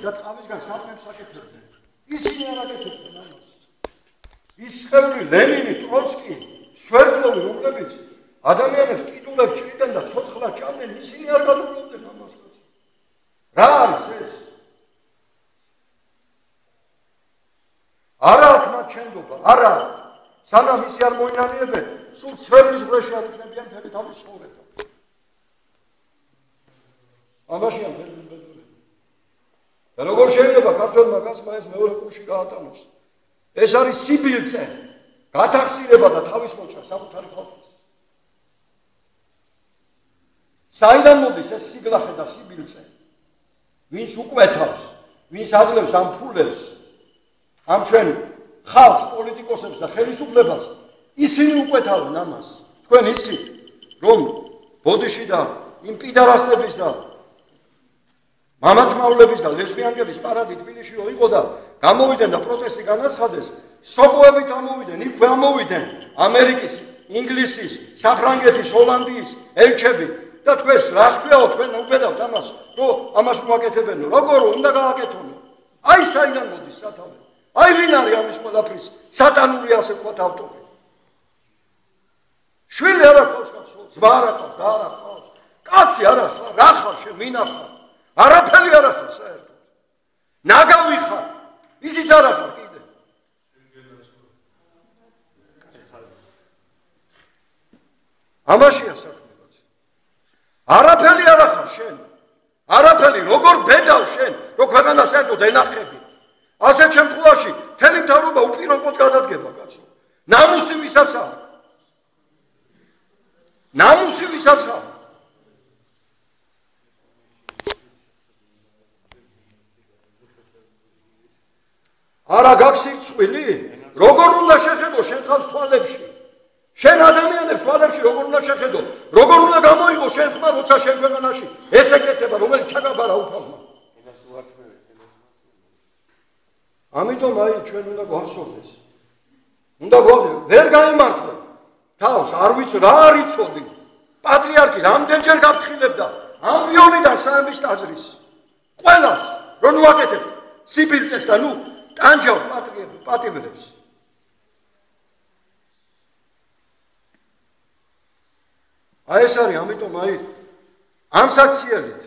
და ტყავისგან საქმებს აკეთებდნენ. ისინი არ აკეთებდნენ ამას. ის ხევრი ლენინი, ტროცკი, სვერდლოვი, რომლებიც ადამიანებს კიდულებს ჭრიდნენ და ცოცხლად ჭამდნენ, ისინი არ გადაუყოვდნენ ამას. რა არის ეს? არა თმა ჩენდობა, არა. სანამ ისე არ მოინანიებენ, სულ სვერდლის ბრეში არ იქნებიან მთელი თავის ცხოვრება. ამაში ამ ბედური. და როგორ შეიძლება ქართველმა კაცმა ეს მეორე კურსში გაატანოს? ეს არის სიბილწე, გათახსირება და თავის მოჭრა საკუთარი ხალხის. საიდან მოდის ეს სიგლახე და სიბილწე? ვინც უკვეთავს, ვინც აძლევს ამ ფულებს, ამ ჩვენ ხალხს, პოლიტიკოსებს და ხელისუფლებას, ისინი უკვეთავენ ამას. თქვენ იცით, რომ ბოდიში და იმ პიდარასტების და მამათმავლების და ლესბიანების პარადი თბილისში იყო და გამოვიდნენ და პროტესტი განაცხადეს, სოკოებით ამოვიდნენ, იქვე ამოვიდნენ ამერიკის, ინგლისის, საფრანგეთის, ჰოლანდიის ელჩები და თქვენს რას ქვიაო, თქვენ უբედავთ ამას, რომ ამას მოაკეთებენ, როგორ უნდა გააკეთონ? აი საიდან მოდის სათავე? აი ვინ არის ამის ყველაფრის სატანური ასე ვთქვათ ავტორი? შვილი არ აქვს კაცო, ძმა არ აქვს და არ აქვს. კაცი არ ახარ, რა ხარ შენ, ვინ ახარ? არაფერი არ ახარ საერთოდ. ნაგავი ხარ. ისიც არ ახარ კიდე. ამაშია საქმე. არაფერი არ ახარ შენ. არაფერი, როგორ ბედავ შენ, რო ქვეყანა საერთოდ ენახები. ასეთ შემთხვევაში მთელი მთავრობა უპირობოდ გადადგება კაცო. ნამუსი ვისაცაა? ნამუსი ვისაცაა? არა გაგსით წვილი? როგორ უნდა შეხედო შენ ხალხს თვალებში? შენ ადამიანებს თვალებში როგორ უნდა შეხედო? როგორ უნდა გამოიღო შენ ხმა, როცა შენ ქვეყანაში ეს ეკეთება, რომელიც ჩაგაბარა უფალმა? ამიტომ აი ჩვენ უნდა გვახსოვდეს. უნდა გვახსოვდეს, ვერ გაიმართლა. თავს არ ვიცი რა არიცოდი. პატრიარქი რამდენჯერ გაფრთხილებდა ამბიონიდან საების ტაძრის. ყველას რომ უაკეთებთ სიბილწეს და ნუ ტანჯავ პატიმრებს. აი ეს არის, ამიტომ აი ამ საქციელით